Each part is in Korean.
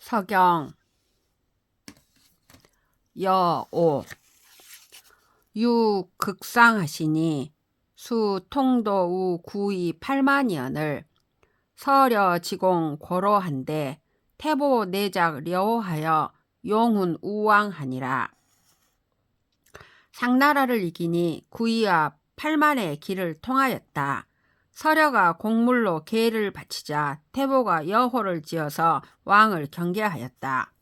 서경 여오 유극상하시니 수통도우 구이 8만이언을 서려지공 고로한데 태보 내작 려하여 용훈 우왕하니라. 상나라를 이기니 구이와 8만의 길을 통하였다. 서려가 공물로 계를 바치자 태보가 여호를 지어서 왕을 경계하였다.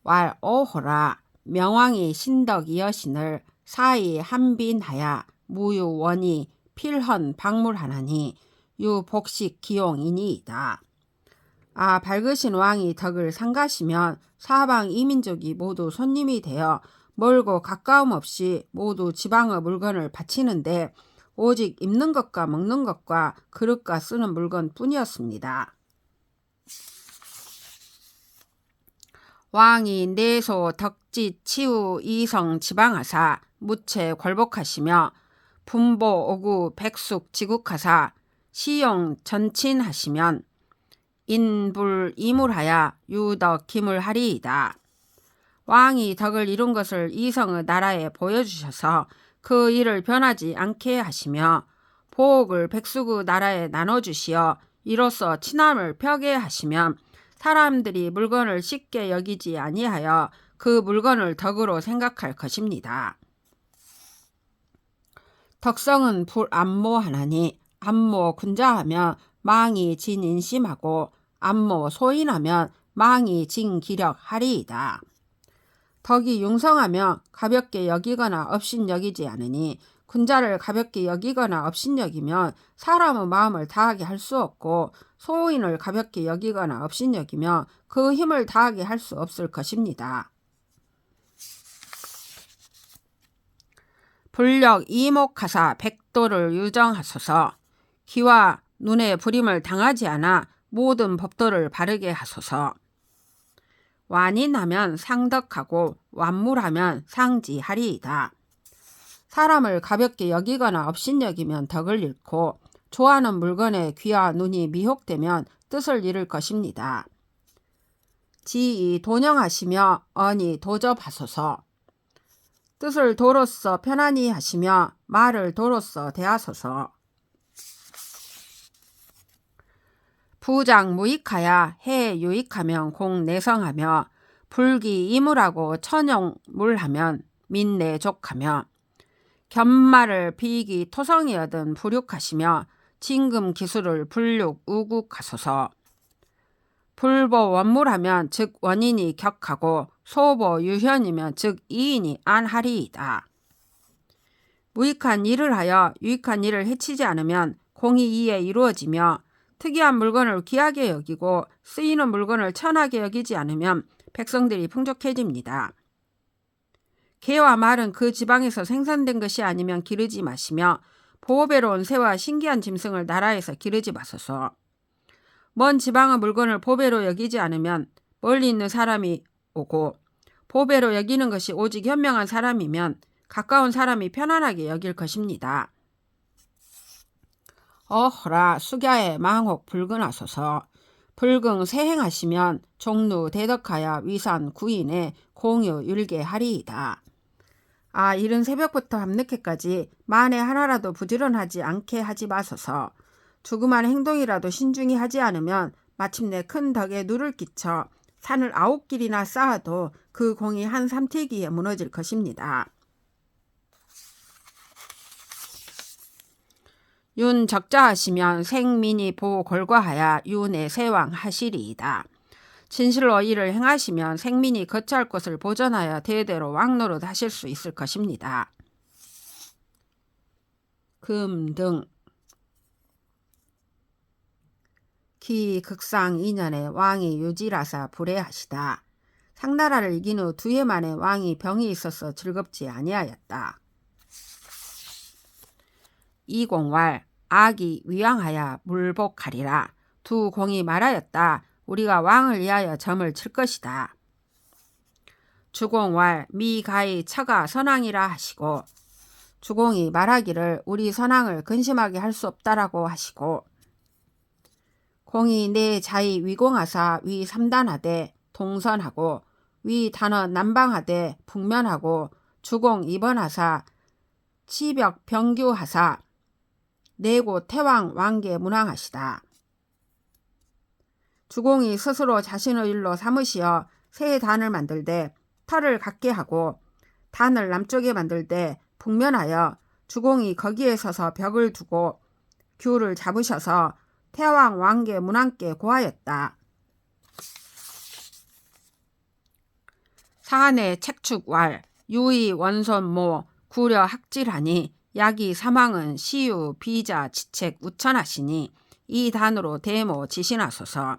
왈 오호라 명왕이 신덕 여신을 사이 한빈하야 무유원이 필헌 박물하나니 유복식 기용이니이다. 아 밝으신 왕이 덕을 상가시면 사방 이민족이 모두 손님이 되어 멀고 가까움 없이 모두 지방의 물건을 바치는데 오직 입는 것과 먹는 것과 그릇과 쓰는 물건 뿐이었습니다. 왕이 내소 덕지 치우 이성 지방하사 무체 궐복하시며 분보 오구 백숙 지국하사 시용 전친하시면 인불 이물하야 유덕 기물하리이다. 왕이 덕을 이룬 것을 이성의 나라에 보여주셔서 그 일을 변하지 않게 하시며 보옥을 백숙의 나라에 나눠주시어 이로써 친함을 펴게 하시면 사람들이 물건을 쉽게 여기지 아니하여 그 물건을 덕으로 생각할 것입니다. 덕성은 불안모하나니 안모 군자하면 망이 진인심하고 안모 소인하면 망이 진기력하리이다. 덕이 융성하며 가볍게 여기거나 업신여기지 않으니 군자를 가볍게 여기거나 업신여기면 사람의 마음을 다하게 할 수 없고 소인을 가볍게 여기거나 업신여기면 그 힘을 다하게 할 수 없을 것입니다. 불력 이목하사 백도를 유정하소서. 귀와 눈에 불임을 당하지 않아 모든 법도를 바르게 하소서. 완인하면 상덕하고 완물하면 상지하리이다. 사람을 가볍게 여기거나 업신여기면 덕을 잃고 좋아하는 물건에 귀와 눈이 미혹되면 뜻을 잃을 것입니다. 지이 돈영하시며 언이 도접하소서. 뜻을 도로써 편안히 하시며 말을 도로써 대하소서. 부장 무익하야 해 유익하면 공 내성하며 불기 이물하고 천용물하면 민내족하며 견말을 비기 토성이 얻은 불육하시며 진금 기술을 불육 우국하소서. 불보 원물하면 즉 원인이 격하고 소보 유현이면 즉 이인이 안하리이다. 무익한 일을 하여 유익한 일을 해치지 않으면 공이 이에 이루어지며 특이한 물건을 귀하게 여기고 쓰이는 물건을 천하게 여기지 않으면 백성들이 풍족해집니다. 개와 말은 그 지방에서 생산된 것이 아니면 기르지 마시며 보호배로 온 새와 신기한 짐승을 나라에서 기르지 마소서. 먼 지방의 물건을 보배로 여기지 않으면 멀리 있는 사람이 오고 보배로 여기는 것이 오직 현명한 사람이면 가까운 사람이 편안하게 여길 것입니다. 어허라 수갸의 망혹 불근하소서. 불긍 세행하시면 종루 대덕하여 위산 구인에 공유 율계하리이다. 아 이른 새벽부터 밤늦게까지 만에 하나라도 부지런하지 않게 하지 마소서. 조그만 행동이라도 신중히 하지 않으면 마침내 큰 덕에 누를 끼쳐 산을 9길이나 쌓아도 그 공이 한 삼태기에 무너질 것입니다. 윤 적자하시면 생민이 보 골과하야 윤의 세왕 하시리이다. 진실로 이를 행하시면 생민이 거처할 곳을 보전하여 대대로 왕노릇 하실 수 있을 것입니다. 금등 기 극상 2년에 왕이 유지라사 불해하시다. 상나라를 이긴 후 2해 만에 왕이 병이 있어서 즐겁지 아니하였다. 이공왈 악이 위왕하여 물복하리라. 두 공이 말하였다. 우리가 왕을 위하여 점을 칠 것이다. 주공왈 미가의 처가 선왕이라 하시고 주공이 말하기를 우리 선왕을 근심하게 할 수 없다라고 하시고 공이 내 자이 위공하사 위 삼단하되 동선하고 위 단원 남방하되 북면하고 주공 입원하사 치벽 병규하사 내고 태왕 왕계 문왕하시다. 주공이 스스로 자신의 일로 삼으시어 새 단을 만들되 터를 갖게 하고 단을 남쪽에 만들되 북면하여 주공이 거기에 서서 벽을 두고 규를 잡으셔서 태왕 왕계 문왕께 고하였다. 사안의 책축왈 유의 원손모 구려 학질하니 야기 사망은 시유 비자 지책 우천하시니 이 단으로 대모 지신하소서.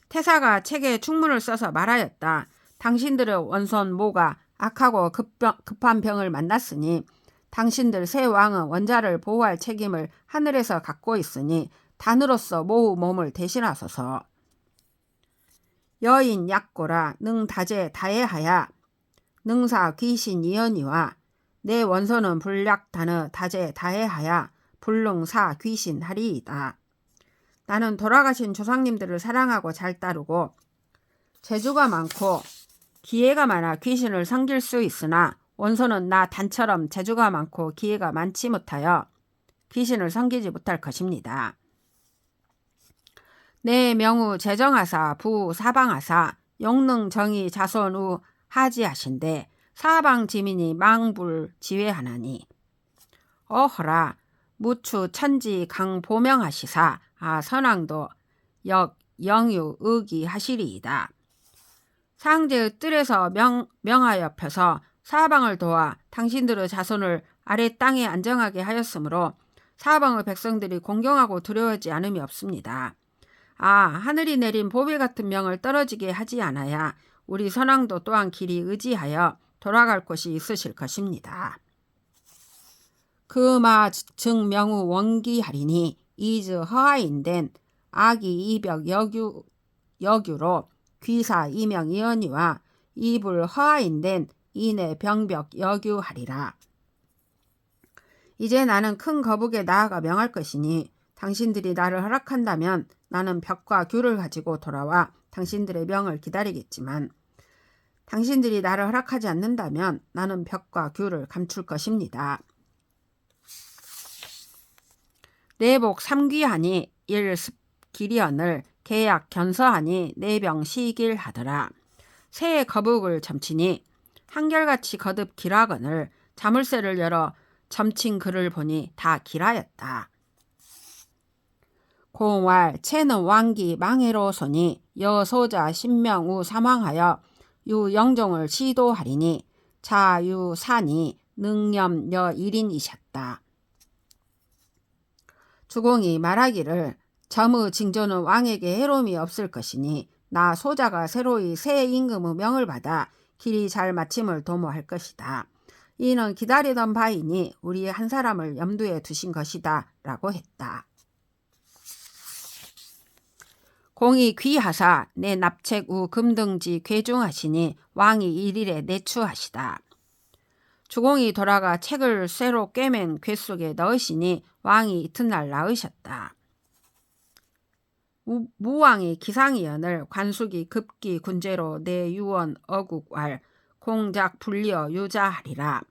태사가 책에 축문을 써서 말하였다. 당신들의 원손 모가 악하고 급한 병을 만났으니 당신들 새 왕은 원자를 보호할 책임을 하늘에서 갖고 있으니 단으로서 모의 몸을 대신하소서. 여인 약고라 능다제 다해하야 능사 귀신 이연이와 내 원손은 불약 단의 다제 다해하야 불능사 귀신 하리이다. 나는 돌아가신 조상님들을 사랑하고 잘 따르고 재주가 많고 기회가 많아 귀신을 섬길 수 있으나 원손은 나 단처럼 재주가 많고 기회가 많지 못하여 귀신을 섬기지 못할 것입니다. 내 명우 재정하사 부 사방하사 용능정의 자손우 하지하신데 사방 지민이 망불 지회하나니 어허라 무추 천지 강보명하시사 선왕도 역 영유 의기하시리이다. 상제의 뜰에서 명하여 펴서 사방을 도와 당신들의 자손을 아래 땅에 안정하게 하였으므로 사방의 백성들이 공경하고 두려워하지 않음이 없습니다. 하늘이 내린 보배 같은 명을 떨어지게 하지 않아야 우리 선왕도 또한 길이 의지하여 돌아갈 곳이 있으실 것입니다. 그마 증명우 원기하리니 이즈 허하인된 악이 이벽 여규로 귀사 이명 이언이와 이불 허하인된 이내 병벽 여규하리라. 이제 나는 큰 거북에 나아가 명할 것이니 당신들이 나를 허락한다면 나는 벽과 규를 가지고 돌아와 당신들의 명을 기다리겠지만 당신들이 나를 허락하지 않는다면 나는 벽과 규를 감출 것입니다. 내복 삼귀하니 일습기리언을 계약 견서하니 내병 시길하더라. 새의 거북을 점치니 한결같이 거듭 길하거늘 자물쇠를 열어 점친 글을 보니 다 길하였다. 공왈 채는 왕기 망해로소니 여소자 신명우 사망하여 유영종을 시도하리니 자유산이 능염 여일인이셨다. 주공이 말하기를 점의 징조는 왕에게 해로움이 없을 것이니 나 소자가 새로이 새 임금의 명을 받아 길이 잘 마침을 도모할 것이다. 이는 기다리던 바이니 우리 한 사람을 염두에 두신 것이다 라고 했다. 공이 귀하사 내 납책 우 금등지 괴중하시니 왕이 일일에 내추하시다. 주공이 돌아가 책을 쇠로 꿰맨 궤 속에 넣으시니 왕이 이튿날 낳으셨다. 무왕이 기상이언을 관숙이 급기 군제로 내 유언 어국왈 공작 불리어 유자하리라.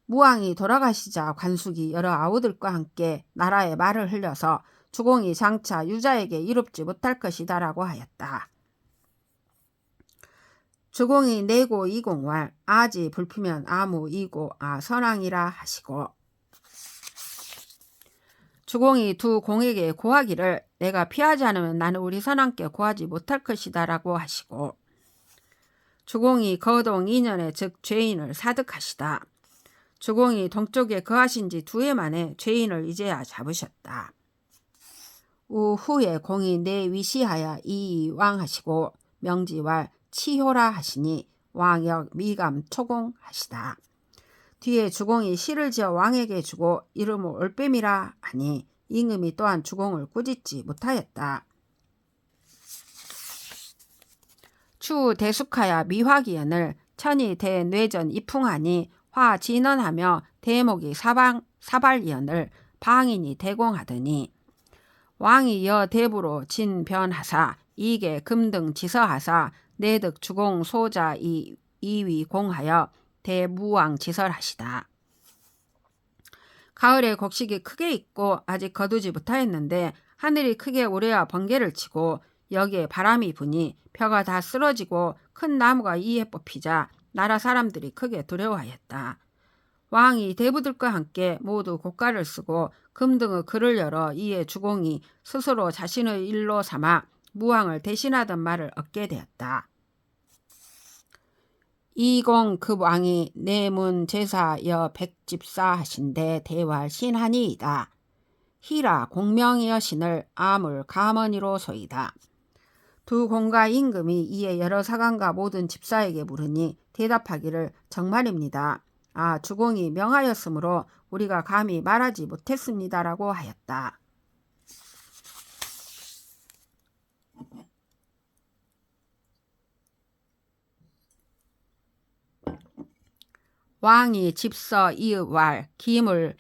무왕이 돌아가시자 관숙이 여러 아우들과 함께 나라에 말을 흘려서 주공이 장차 유자에게 이롭지 못할 것이다 라고 하였다. 주공이 내고 이공왈 아지 불피면 아무 이고 선왕이라 하시고 주공이 두 공에게 고하기를 내가 피하지 않으면 나는 우리 선왕께 고하지 못할 것이다 라고 하시고 주공이 거동 2년에 즉 죄인을 사득하시다. 주공이 동쪽에 거하신 지 2해 만에 죄인을 이제야 잡으셨다. 후에 공이 내 위시하여 이왕하시고 명지왈 치효라 하시니 왕역 미감 초공하시다. 뒤에 주공이 시를 지어 왕에게 주고 이름을 올빼미라 하니 임금이 또한 주공을 꾸짖지 못하였다. 추 대숙하야 미화기연을 천이 대뇌전 이풍하니 화 진언하며 대목이 사발이연을 방인이 대공하더니 왕이 여 대부로 진변하사 이게 금등 지서하사 내득 주공 소자 이위 공하여 대무왕 지설하시다. 가을에 곡식이 크게 익고 아직 거두지 못하였는데 하늘이 크게 우레와 번개를 치고 여기에 바람이 부니 벼가 다 쓰러지고 큰 나무가 이에 뽑히자 나라 사람들이 크게 두려워하였다. 왕이 대부들과 함께 모두 고가를 쓰고 금등의 글을 열어 이에 주공이 스스로 자신의 일로 삼아 무왕을 대신하던 말을 얻게 되었다. 이공 급왕이 내문 제사 여 백집사 하신데 대활 신하니이다. 희라 공명이여 신을 아물 가머니로 소이다. 두 공과 임금이 이에 여러 사관과 모든 집사에게 물으니 대답하기를 정말입니다. 아, 주공이 명하였으므로 우리가 감히 말하지 못했습니다라고 하였다. 왕이 집서 이읍왈 기물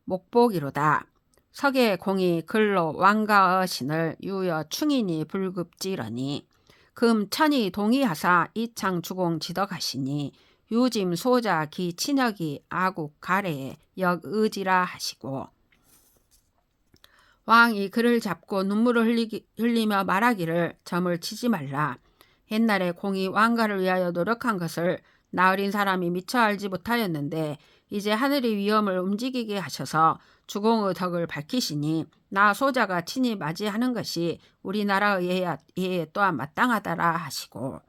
목복이로다. 석의 공이 글로 왕가의 신을 유여 충인이 불급지러니 금 천이 동의하사 이창 주공 지덕하시니 유짐 소자 기 친역이 아국 가래에 역의지라 하시고 왕이 그를 잡고 눈물을 흘리며 말하기를 점을 치지 말라. 옛날에 공이 왕가를 위하여 노력한 것을 나으린 사람이 미처 알지 못하였는데 이제 하늘이 위엄을 움직이게 하셔서 주공의 덕을 밝히시니 나 소자가 친히 맞이하는 것이 우리나라의 예에 또한 마땅하다라 하시고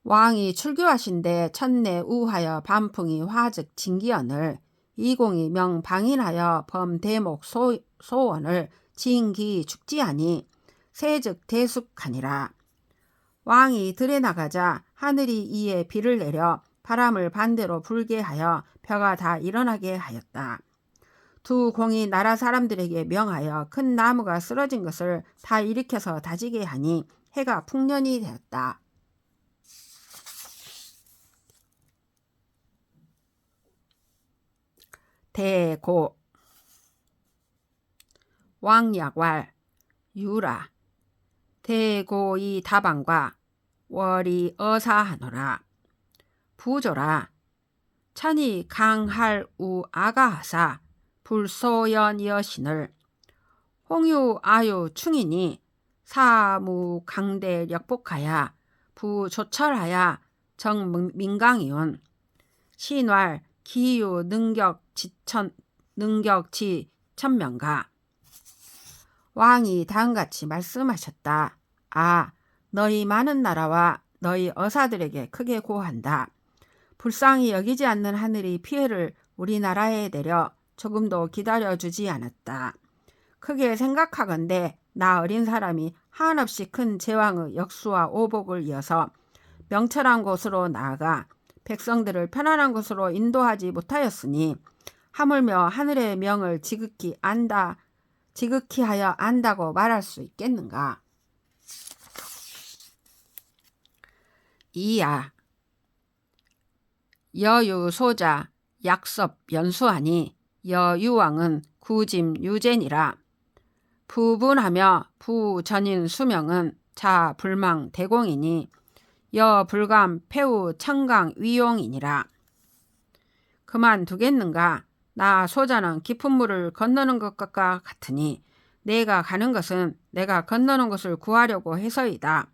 왕이 출교하신데 첫내 우하여 반풍이 화즉 진기언을 이공이 명 방인하여 범대목 소원을 진기 축지하니 세즉 대숙하니라. 왕이 들에 나가자 하늘이 이에 비를 내려 바람을 반대로 불게 하여 벼가 다 일어나게 하였다. 두 공이 나라 사람들에게 명하여 큰 나무가 쓰러진 것을 다 일으켜서 다지게 하니 해가 풍년이 되었다. 대고 왕약왈 유라 대고이 다방과 월이 어사하노라. 부조라 천이 강할 우 아가하사 불소연 여신을 홍유 아유 충인이 사무 강대 력복하야 부조철하야 정민강이온 신왈 기유 능격지 천명가. 왕이 다음같이 말씀하셨다. 아, 너희 많은 나라와 너희 어사들에게 크게 고한다. 불쌍히 여기지 않는 하늘이 피해를 우리나라에 내려 조금도 기다려주지 않았다. 크게 생각하건대 나 어린 사람이 한없이 큰 제왕의 역수와 오복을 이어서 명철한 곳으로 나아가 백성들을 편안한 곳으로 인도하지 못하였으니 하물며 하늘의 명을 지극히 하여 안다고 말할 수 있겠는가. 이야 여유소자 약섭 연수하니 여유왕은 구짐 유젠이라. 부분하며 부전인 수명은 자불망 대공이니 여불감 폐우 청강 위용이니라. 그만 두겠는가. 나 소자는 깊은 물을 건너는 것과 같으니 내가 가는 것은 내가 건너는 것을 구하려고 해서이다.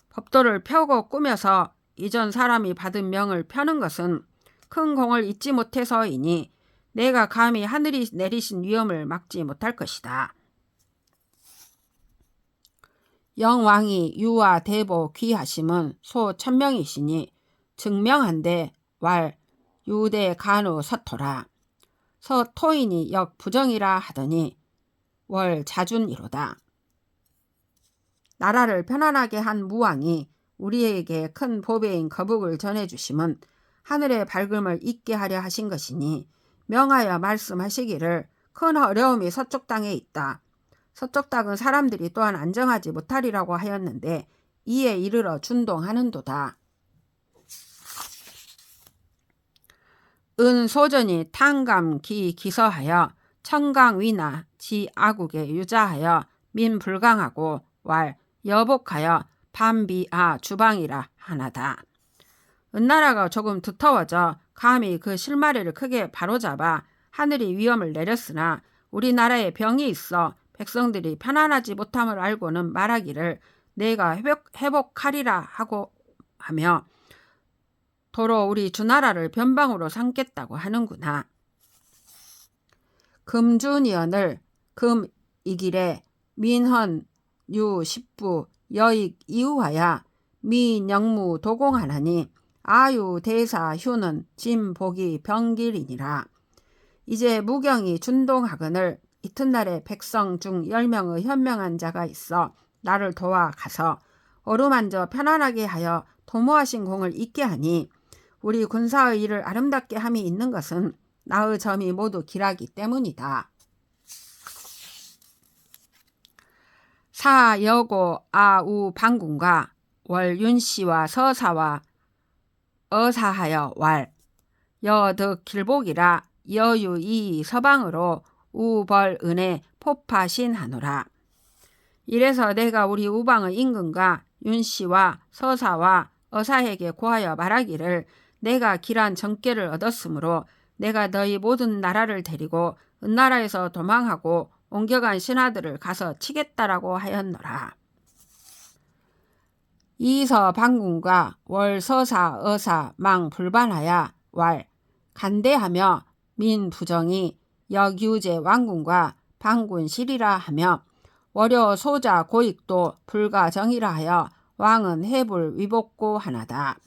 법도를 펴고 꾸며서 이전 사람이 받은 명을 펴는 것은 큰 공을 잊지 못해서이니 내가 감히 하늘이 내리신 위엄을 막지 못할 것이다. 영왕이 유와 대보 귀하심은 소 1000명이시니 증명한데 왈 유대 간우 서토라. 서토인이 역 부정이라 하더니 월 자준이로다. 나라를 편안하게 한 무왕이 우리에게 큰 보배인 거북을 전해주심은 하늘의 밝음을 잊게 하려 하신 것이니 명하여 말씀하시기를 큰 어려움이 서쪽 땅에 있다. 서쪽 땅은 사람들이 또한 안정하지 못하리라고 하였는데 이에 이르러 준동하는도다. 은소전이 탕감 기서하여 청강 위나 지 아국에 유자하여 민 불강하고 왈 여복하여 반비아 주방이라 하나다. 은나라가 조금 두터워져 감히 그 실마리를 크게 바로잡아 하늘이 위험을 내렸으나 우리나라에 병이 있어 백성들이 편안하지 못함을 알고는 말하기를 내가 회복하리라 하고 하며 도로 우리 주나라를 변방으로 삼겠다고 하는구나. 금주니언을 금이길에 민헌 유십부 여익 이후하야 민영무 도공하나니 아유 대사 휴는 진복이 병길이니라. 이제 무경이 준동하거늘 이튿날에 백성 중 10명의 현명한 자가 있어 나를 도와 가서 어루만져 편안하게 하여 도모하신 공을 잊게 하니 우리 군사의 일을 아름답게 함이 있는 것은 나의 점이 모두 길하기 때문이다. 사여고 아우 방군과 월 윤씨와 서사와 어사하여 왈 여득 길복이라 여유 이 서방으로 우벌 은혜 포파신하노라. 이래서 내가 우리 우방의 임금과 윤씨와 서사와 어사에게 고하여 말하기를 내가 길한 정계를 얻었으므로 내가 너희 모든 나라를 데리고 은나라에서 도망하고 옮겨간 신하들을 가서 치겠다라고 하였노라. 이서 방군과 월 서사 어사 망 불반하야 왈 간대하며 민 부정이 역유제 왕군과 방군 실이라 하며 월요 소자 고익도 불가정이라 하여 왕은 해불 위복고 하나다.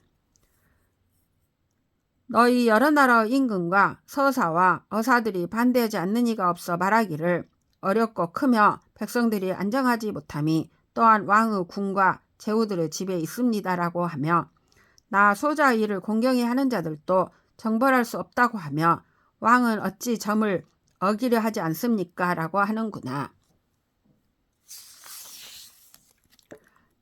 너희 여러 나라의 임금과 서사와 어사들이 반대하지 않는 이가 없어 말하기를 어렵고 크며 백성들이 안정하지 못함이 또한 왕의 군과 제후들의 집에 있습니다라고 하며 나 소자의 일을 공경히 하는 자들도 정벌할 수 없다고 하며 왕은 어찌 점을 어기려 하지 않습니까? 라고 하는구나.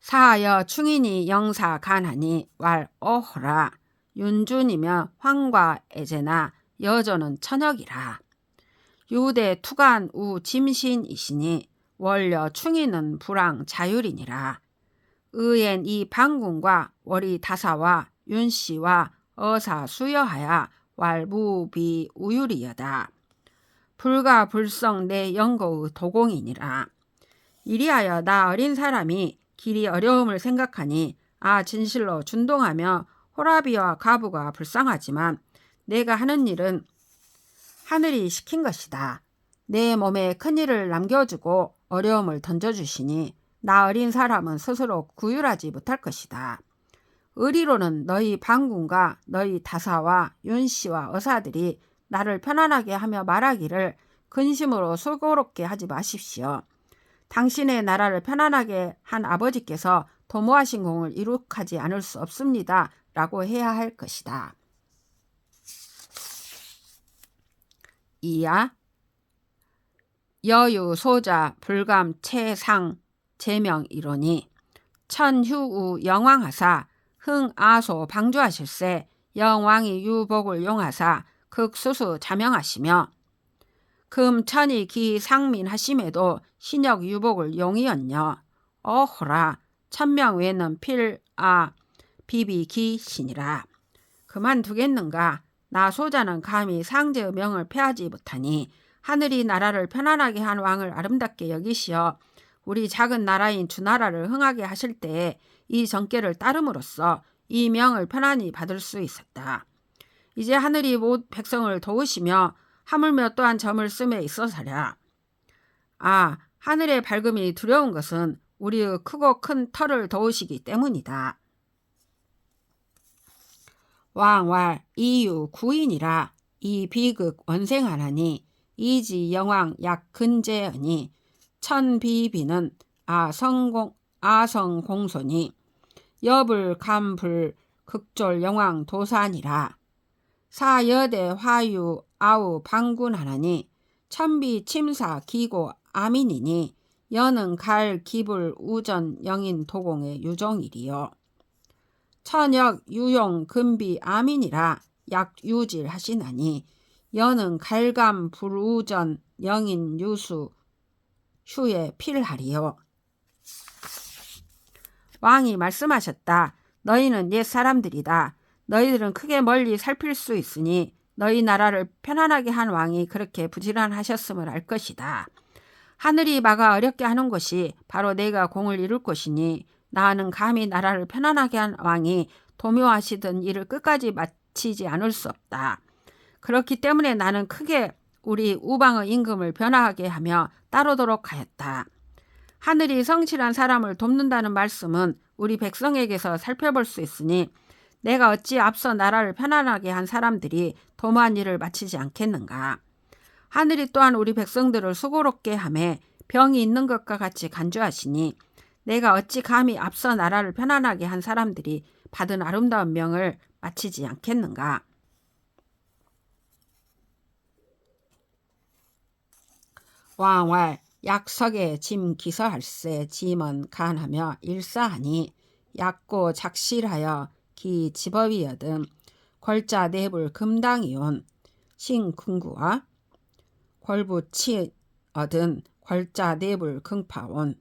사하여 충인이 영사 간하니 왈 어허라. 윤준이며 황과 애제나 여조는 천역이라. 유대 투간 우 짐신이시니 원려 충인은 불황 자율이니라. 의엔 이 방군과 월이 다사와 윤씨와 어사 수여하야 왈무비 우율이여다. 불가 불성 내 영고의 도공이니라. 이리하여 나 어린 사람이 길이 어려움을 생각하니 진실로 준동하며 호라비와 가부가 불쌍하지만 내가 하는 일은 하늘이 시킨 것이다. 내 몸에 큰일을 남겨주고 어려움을 던져주시니 나 어린 사람은 스스로 구휼하지 못할 것이다. 의리로는 너희 방군과 너희 다사와 윤씨와 어사들이 나를 편안하게 하며 말하기를 근심으로 수고롭게 하지 마십시오. 당신의 나라를 편안하게 한 아버지께서 도모하신 공을 이룩하지 않을 수 없습니다. 라고 해야 할 것이다. 이야 여유 소자 불감 채상 제명 이로니 천휴우 영왕하사 흥아소 방주하실세 영왕이 유복을 용하사 극수수 자명하시며 금천이 기상민하심에도 신역 유복을 용이었녀. 어허라 천명 외는 필아 비비기신이라. 그만두겠는가. 나 소자는 감히 상제의 명을 패하지 못하니 하늘이 나라를 편안하게 한 왕을 아름답게 여기시어 우리 작은 나라인 주나라를 흥하게 하실 때에 이 정계를 따름으로써 이 명을 편안히 받을 수 있었다. 이제 하늘이 못 백성을 도우시며 하물며 또한 점을 씀에 있어서랴. 하늘의 밝음이 두려운 것은 우리의 크고 큰 터를 도우시기 때문이다. 왕왈 이유 구인이라. 이 비극 원생하나니 이지 영왕 약 근제언이 천비비는 아성공손이 여불 감불 극졸 영왕 도산이라. 사여대 화유 아우 방군하나니 천비 침사 기고 아민이니 여는 갈 기불 우전 영인 도공의 유종이리요. 천역 유용 금비 아민이라 약 유질 하시나니 여는 갈감 불우전 영인 유수 휴에 필하리요. 왕이 말씀하셨다. 너희는 옛 사람들이다. 너희들은 크게 멀리 살필 수 있으니 너희 나라를 편안하게 한 왕이 그렇게 부지런하셨음을 알 것이다. 하늘이 막아 어렵게 하는 곳이 바로 내가 공을 이룰 곳이니 나는 감히 나라를 편안하게 한 왕이 도묘하시던 일을 끝까지 마치지 않을 수 없다. 그렇기 때문에 나는 크게 우리 우방의 임금을 변화하게 하며 따르도록 하였다. 하늘이 성실한 사람을 돕는다는 말씀은 우리 백성에게서 살펴볼 수 있으니 내가 어찌 앞서 나라를 편안하게 한 사람들이 도모한 일을 마치지 않겠는가. 하늘이 또한 우리 백성들을 수고롭게 하며 병이 있는 것과 같이 간주하시니 내가 어찌 감히 앞서 나라를 편안하게 한 사람들이 받은 아름다운 명을 마치지 않겠는가. 왕왈 약석에 짐 기서할세 짐은 간하며 일사하니 약고 작실하여 기 집업이여든 궐자 내불 금당이온 신궁구와 궐부치 얻은 궐자 내불 긍파온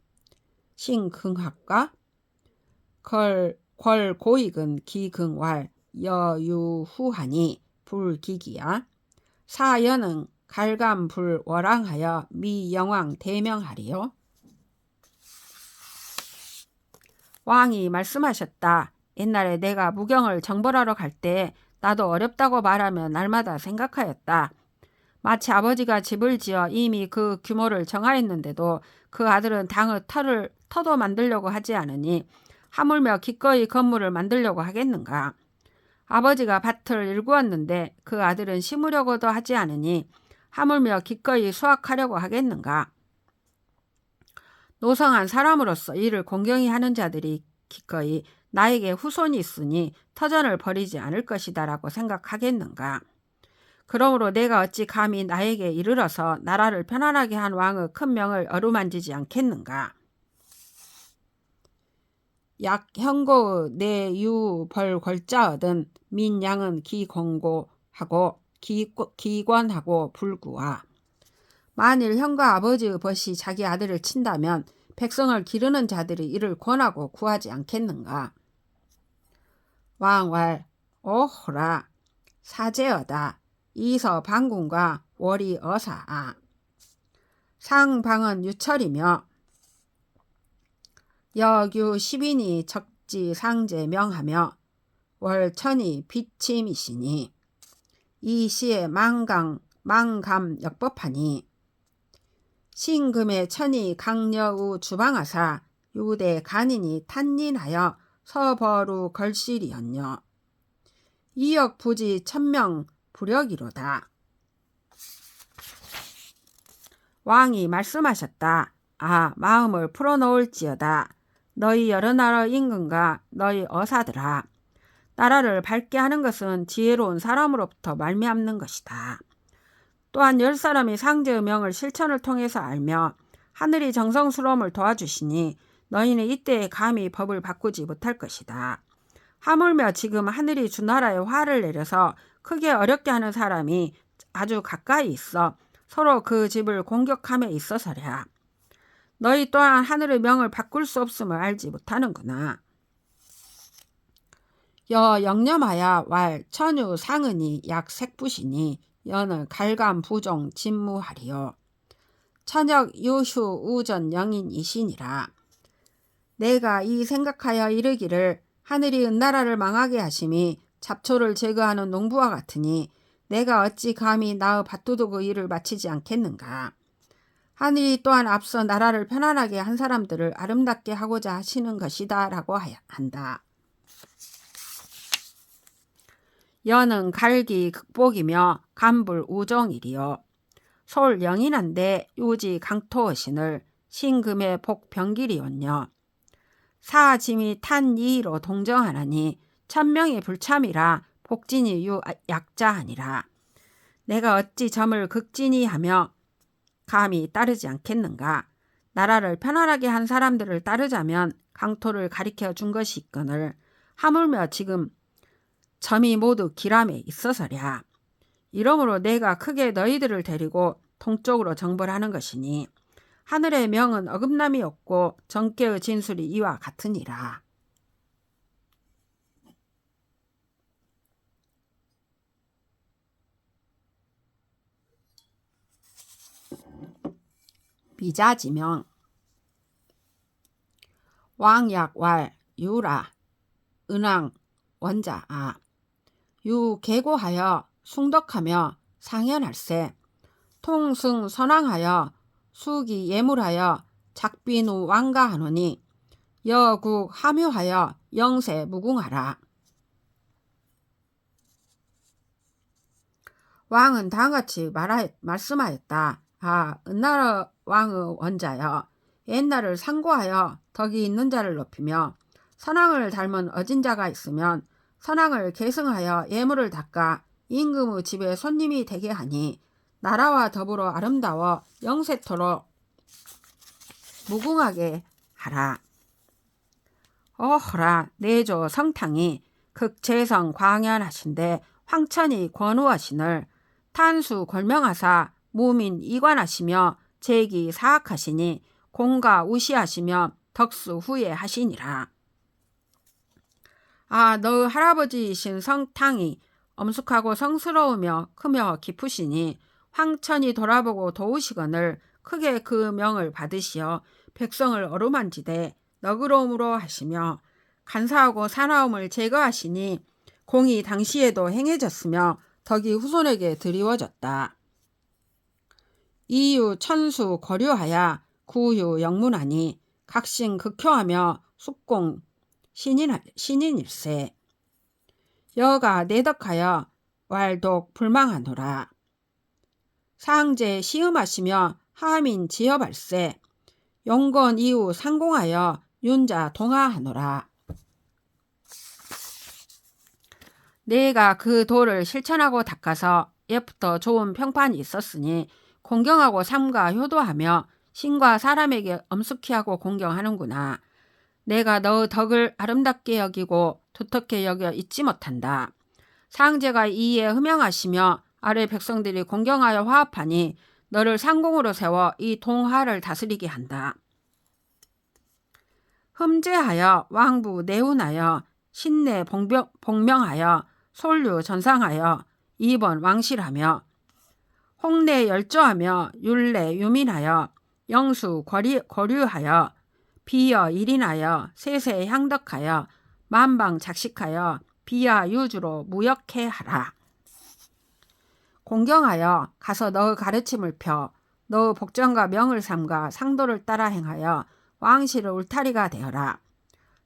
신긍학과 궐고익은 기긍왈 여유후하니 불기기야 사연은 갈감불워랑하여 미영왕 대명하리요. 왕이 말씀하셨다. 옛날에 내가 무경을 정벌하러 갈 때 나도 어렵다고 말하며 날마다 생각하였다. 마치 아버지가 집을 지어 이미 그 규모를 정하였는데도 그 아들은 당의 터도 만들려고 하지 않으니 하물며 기꺼이 건물을 만들려고 하겠는가. 아버지가 밭을 일구었는데 그 아들은 심으려고도 하지 않으니 하물며 기꺼이 수확하려고 하겠는가. 노성한 사람으로서 이를 공경히 하는 자들이 기꺼이 나에게 후손이 있으니 터전을 버리지 않을 것이다 라고 생각하겠는가. 그러므로 내가 어찌 감히 나에게 이르러서 나라를 편안하게 한 왕의 큰 명을 어루만지지 않겠는가. 약현고의 내유 벌궐자 얻은 민양은 기공고하고 기관하고 불구와 만일 형과 아버지의 벗이 자기 아들을 친다면 백성을 기르는 자들이 이를 권하고 구하지 않겠는가. 왕왈 오호라 사제어다 이서 방군과 월이 어사아 상방은 유철이며 여규 10인이 적지 상제 명하며 월천이 비침이시니 이 시에 망감 역법하니 신금의 천이 강려우 주방하사 유대 간인이 탄닌하여 서버루 걸실이었녀 이역 부지 천명 부력이로다. 왕이 말씀하셨다. 아, 마음을 풀어놓을지어다. 너희 여러 나라 임금과 너희 어사들아, 나라를 밝게 하는 것은 지혜로운 사람으로부터 말미암는 것이다. 또한 10사람이 상제의 명을 실천을 통해서 알며 하늘이 정성스러움을 도와주시니 너희는 이때에 감히 법을 바꾸지 못할 것이다. 하물며 지금 하늘이 주나라에 화를 내려서 크게 어렵게 하는 사람이 아주 가까이 있어 서로 그 집을 공격함에 있어서랴. 너희 또한 하늘의 명을 바꿀 수 없음을 알지 못하는구나. 여 영념하야 왈 천유 상은이 약 색부시니 여는 갈감 부종 진무하리요. 천역 유휴 우전 영인이시니라. 내가 이 생각하여 이르기를 하늘이 은나라를 망하게 하심이 잡초를 제거하는 농부와 같으니 내가 어찌 감히 나의 밭도둑의 일을 마치지 않겠는가. 하늘이 또한 앞서 나라를 편안하게 한 사람들을 아름답게 하고자 하시는 것이다 라고 한다. 여는 갈기 극복이며 간불 우정이리요. 솔 영인한데 유지 강토의신을 신금의 복 병길이온요. 사짐이 탄 이의로 동정하나니 천명이 불참이라 복진이 유 약자하니라. 내가 어찌 점을 극진히 하며 감히 따르지 않겠는가. 나라를 편안하게 한 사람들을 따르자면 강토를 가리켜 준 것이 있거늘 하물며 지금 점이 모두 기람에 있어서랴. 이러므로 내가 크게 너희들을 데리고 동쪽으로 정벌하는 것이니 하늘의 명은 어긋남이 없고 정계의 진술이 이와 같으니라. 미자지명 왕약왈 유라 은왕 원자아 유 계고하여 숭덕하며 상현할세 통승 선왕하여 수기 예물하여 작빈우 왕가하노니 여국 함유하여 영세 무궁하라. 왕은 다음같이 말씀하였다. 은나라 왕의 원자여 옛날을 상고하여 덕이 있는 자를 높이며 선왕을 닮은 어진 자가 있으면 선왕을 계승하여 예물을 닦아 임금의 집에 손님이 되게 하니 나라와 더불어 아름다워 영세토록 무궁하게 하라. 어허라 내조 성탕이 극재성 광연하신데 황천이 권우하시늘 탄수 골명하사 무민 이관하시며 제기 사악하시니 공가 우시하시며 덕수 후예하시니라. 너의 할아버지이신 성탕이 엄숙하고 성스러우며 크며 깊으시니 황천이 돌아보고 도우시거늘 크게 그 명을 받으시어 백성을 어루만지되 너그러움으로 하시며 간사하고 사나움을 제거하시니 공이 당시에도 행해졌으며 덕이 후손에게 드리워졌다. 이유 천수 거류하여 구유 영문하니 각신 극효하며 숙공 신인일세 여가 내덕하여 왈독 불망하노라. 상제 시음하시며 하민 지어발세 용건 이후 상공하여 윤자 동하하노라. 내가 그 도를 실천하고 닦아서 옛부터 좋은 평판이 있었으니 공경하고 삼가 효도하며 신과 사람에게 엄숙히 하고 공경하는구나. 내가 너의 덕을 아름답게 여기고 두텁게 여겨 잊지 못한다. 상제가 이에 흠양하시며 아래 백성들이 공경하여 화합하니 너를 상공으로 세워 이 동하를 다스리게 한다. 흠제하여 왕부 내운하여 신내 복명하여 솔류 전상하여 2번 왕실하며 홍내 열조하며 율내 유민하여 영수 거류하여 비여 일인하여 세세 향덕하여 만방 작식하여 비야 유주로 무역해 하라. 공경하여 가서 너의 가르침을 펴 너의 복전과 명을 삼가 상도를 따라 행하여 왕실의 울타리가 되어라.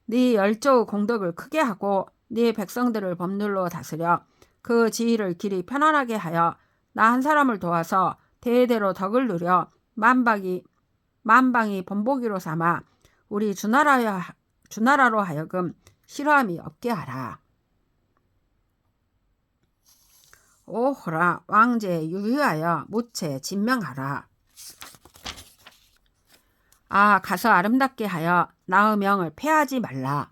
네 열조의 공덕을 크게 하고 네 백성들을 법률로 다스려 그 지위를 길이 편안하게 하여 나 한 사람을 도와서 대대로 덕을 누려 만방이 본보기로 삼아 우리 주나라로 하여금 싫어함이 없게 하라. 오호라 왕제 유유하여 무체 진명하라. 가서 아름답게 하여 나의 명을 폐하지 말라.